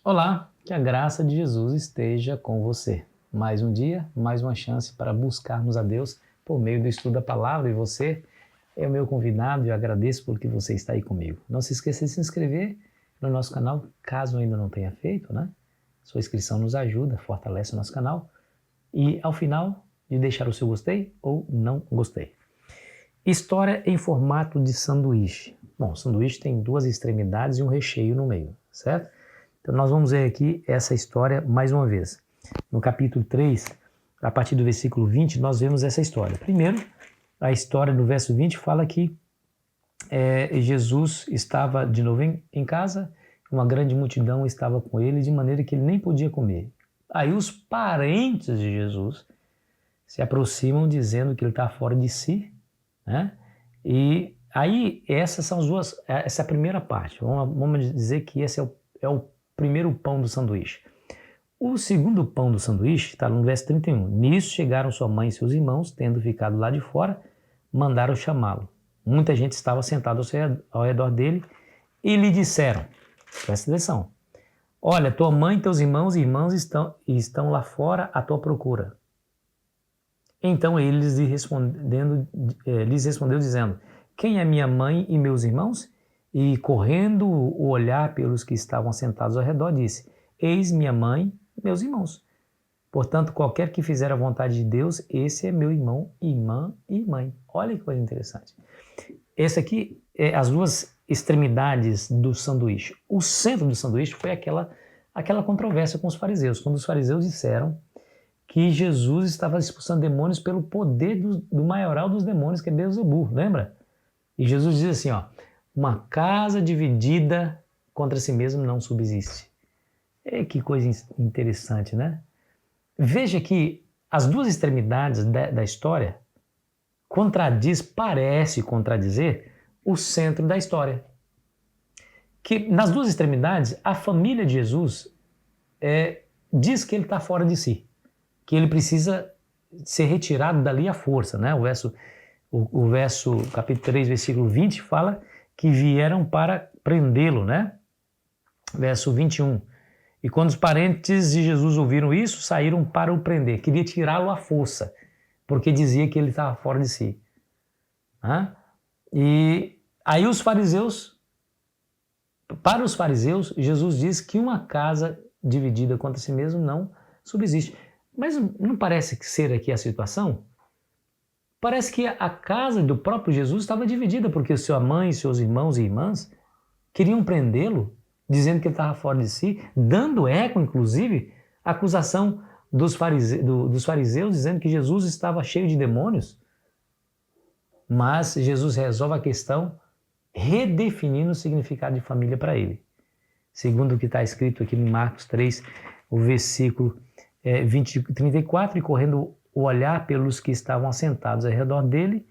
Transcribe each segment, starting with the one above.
Olá, que a graça de Jesus esteja com você. Mais um dia, mais uma chance para buscarmos a Deus por meio do estudo da palavra, e você é o meu convidado e eu agradeço porque você está aí comigo. Não se esqueça de se inscrever no nosso canal, caso ainda não tenha feito, né? Sua inscrição nos ajuda, fortalece o nosso canal e ao final de deixar o seu gostei ou não gostei. História em formato de sanduíche. Bom, sanduíche tem duas extremidades e um recheio no meio, certo? Então nós vamos ver aqui essa história mais uma vez. No capítulo 3, a partir do versículo 20, nós vemos essa história. Primeiro, a história do verso 20 fala que Jesus estava de novo em casa, uma grande multidão estava com ele, de maneira que ele nem podia comer. Aí os parentes de Jesus se aproximam dizendo que ele está fora de si, né? E aí essas são as duas, essa é a primeira parte. Vamos dizer que esse é o primeiro pão do sanduíche. O segundo pão do sanduíche está no verso 31. Nisso chegaram sua mãe e seus irmãos, tendo ficado lá de fora, mandaram chamá-lo. Muita gente estava sentada ao redor dele e lhe disseram, presta atenção, olha, tua mãe e teus irmãos e irmãs estão lá fora à tua procura. Então ele lhes respondeu dizendo, quem é minha mãe e meus irmãos? E correndo o olhar pelos que estavam sentados ao redor, disse, eis minha mãe e meus irmãos. Portanto, qualquer que fizer a vontade de Deus, esse é meu irmão, irmã e mãe. Olha que coisa interessante. Esse aqui é as duas extremidades do sanduíche. O centro do sanduíche foi aquela controvérsia com os fariseus, quando os fariseus disseram que Jesus estava expulsando demônios pelo poder do maioral dos demônios, que é Beelzebul, lembra? E Jesus diz assim, ó, uma casa dividida contra si mesma não subsiste. Que coisa interessante, né? Veja que as duas extremidades da história parece contradizer o centro da história. Que nas duas extremidades, a família de Jesus diz que ele está fora de si, que ele precisa ser retirado dali à força, né? O verso capítulo 3, versículo 20 fala que vieram para prendê-lo, né? Verso 21. E quando os parentes de Jesus ouviram isso, saíram para o prender. Queria tirá-lo à força, porque dizia que ele estava fora de si. E aí para os fariseus, Jesus diz que uma casa dividida contra si mesmo não subsiste. Mas não parece ser aqui a situação? Parece que a casa do próprio Jesus estava dividida, porque sua mãe, seus irmãos e irmãs queriam prendê-lo, dizendo que ele estava fora de si, dando eco, inclusive, à acusação dos fariseus, dizendo que Jesus estava cheio de demônios. Mas Jesus resolve a questão redefinindo o significado de família para ele. Segundo o que está escrito aqui em Marcos 3, o versículo 34, e correndo o olhar pelos que estavam assentados ao redor dele,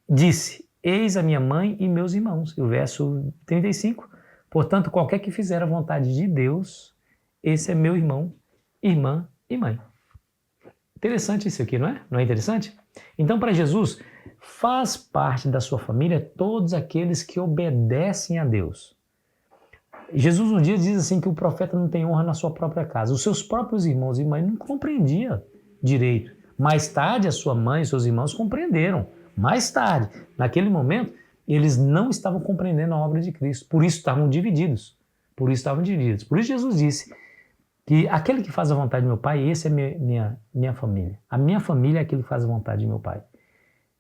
disse, eis a minha mãe e meus irmãos. E o verso 35, portanto, qualquer que fizer a vontade de Deus, esse é meu irmão, irmã e mãe. Interessante isso aqui, não é? Não é interessante? Então, para Jesus, faz parte da sua família todos aqueles que obedecem a Deus. Jesus um dia diz assim que o profeta não tem honra na sua própria casa. Os seus próprios irmãos e mães não compreendiam direito. Mais tarde, a sua mãe e seus irmãos compreenderam. Mais tarde, naquele momento, eles não estavam compreendendo a obra de Cristo. Por isso estavam divididos. Por isso Jesus disse que aquele que faz a vontade do meu Pai, esse é minha família. A minha família é aquele que faz a vontade de meu Pai.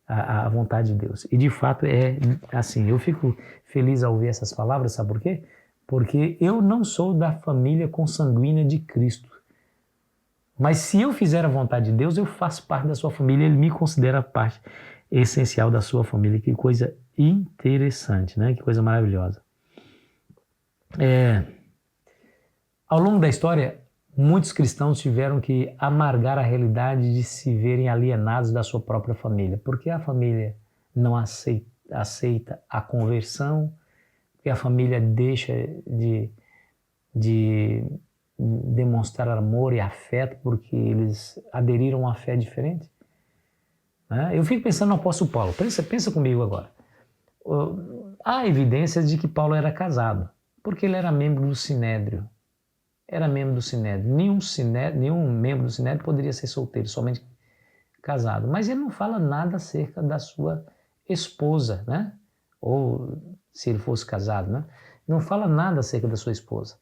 A vontade de Deus. E de fato é assim. Eu fico feliz ao ouvir essas palavras, sabe por quê? Porque eu não sou da família consanguínea de Cristo. Mas se eu fizer a vontade de Deus, eu faço parte da sua família, ele me considera parte essencial da sua família. Que coisa interessante, né? Que coisa maravilhosa. Ao longo da história, muitos cristãos tiveram que amargar a realidade de se verem alienados da sua própria família, porque a família não aceita a conversão, porque a família deixa de demonstrar amor e afeto porque eles aderiram a uma fé diferente. Eu fico pensando no apóstolo Paulo. Pensa comigo agora. Há evidências de que Paulo era casado, porque ele era membro do Sinédrio. era membro do Sinédrio. Nenhum membro do Sinédrio poderia ser solteiro, somente casado. Mas ele não fala nada acerca da sua esposa, né? Ou se ele fosse casado, né? Não fala nada acerca da sua esposa.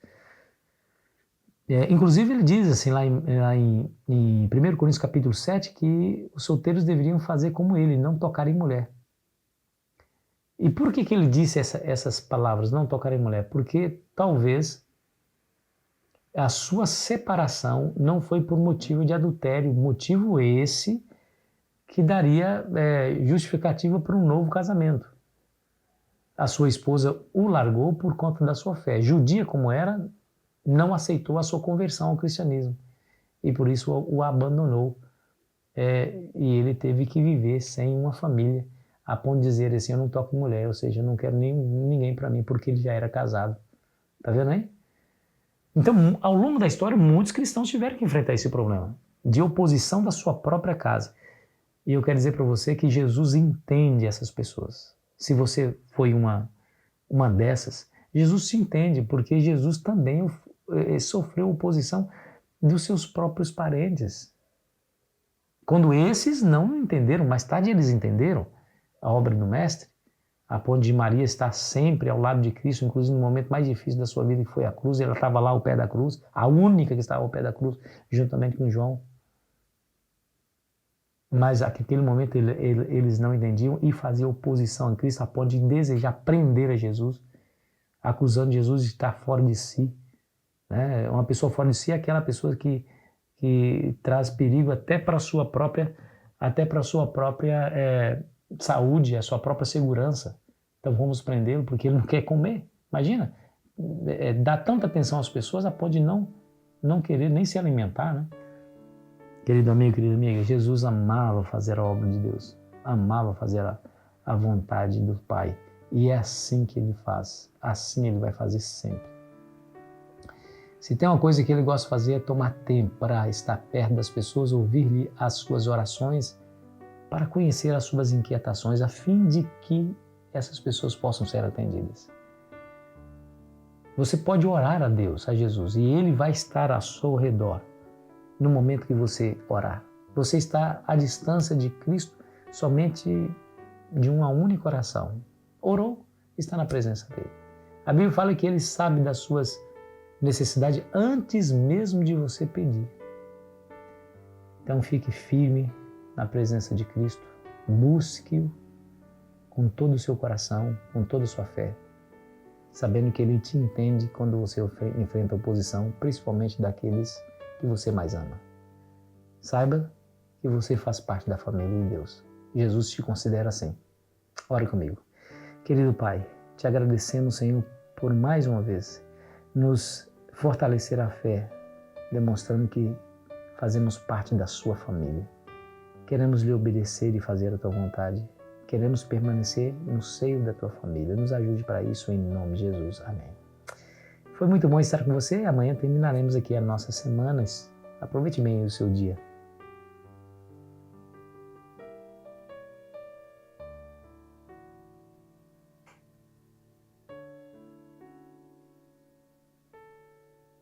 Inclusive ele diz assim lá em 1 Coríntios capítulo 7 que os solteiros deveriam fazer como ele, não tocar em mulher. E por que ele disse essas palavras, não tocar em mulher? Porque talvez a sua separação não foi por motivo de adultério, motivo esse que daria justificativa para um novo casamento. A sua esposa o largou por conta da sua fé. Judia como era, não aceitou a sua conversão ao cristianismo e por isso o abandonou. E ele teve que viver sem uma família, a ponto de dizer assim, eu não toco em mulher, ou seja, eu não quero ninguém para mim, porque ele já era casado. Tá vendo aí? Então, ao longo da história, muitos cristãos tiveram que enfrentar esse problema de oposição da sua própria casa. E eu quero dizer para você que Jesus entende essas pessoas. Se você foi uma dessas, Jesus te entende, porque Jesus também sofreu oposição dos seus próprios parentes. Quando esses não entenderam, mais tarde eles entenderam a obra do Mestre, a ponto de Maria estar sempre ao lado de Cristo, inclusive no momento mais difícil da sua vida, que foi a cruz, ela estava lá ao pé da cruz, a única que estava ao pé da cruz, juntamente com João. Mas naquele momento eles não entendiam e faziam oposição a Cristo, a ponto de desejar prender a Jesus, acusando Jesus de estar fora de si. Uma pessoa fora de si é aquela pessoa que traz perigo até para a sua própria saúde, a sua própria segurança. Então vamos prendê-lo porque ele não quer comer. Imagina, dá tanta atenção às pessoas a ponto de não querer nem se alimentar, né? Querido amigo, querida amiga, Jesus amava fazer a obra de Deus, amava fazer a vontade do Pai. E é assim que ele faz, assim ele vai fazer sempre. Se tem uma coisa que ele gosta de fazer é tomar tempo para estar perto das pessoas, ouvir-lhe as suas orações, para conhecer as suas inquietações, a fim de que essas pessoas possam ser atendidas. Você pode orar a Deus, a Jesus, e Ele vai estar ao seu redor no momento que você orar. Você está à distância de Cristo somente de uma única oração. Orou, está na presença dele. A Bíblia fala que Ele sabe das suas necessidades antes mesmo de você pedir. Então fique firme na presença de Cristo, busque-o com todo o seu coração, com toda a sua fé, sabendo que Ele te entende quando você enfrenta oposição, principalmente daqueles que você mais ama. Saiba que você faz parte da família de Deus. Jesus te considera assim. Ore comigo. Querido Pai, te agradecemos, Senhor, por mais uma vez nos fortalecer a fé, demonstrando que fazemos parte da sua família. Queremos lhe obedecer e fazer a tua vontade. Queremos permanecer no seio da tua família. Nos ajude para isso, em nome de Jesus. Amém. Foi muito bom estar com você. Amanhã terminaremos aqui as nossas semanas. Aproveite bem o seu dia.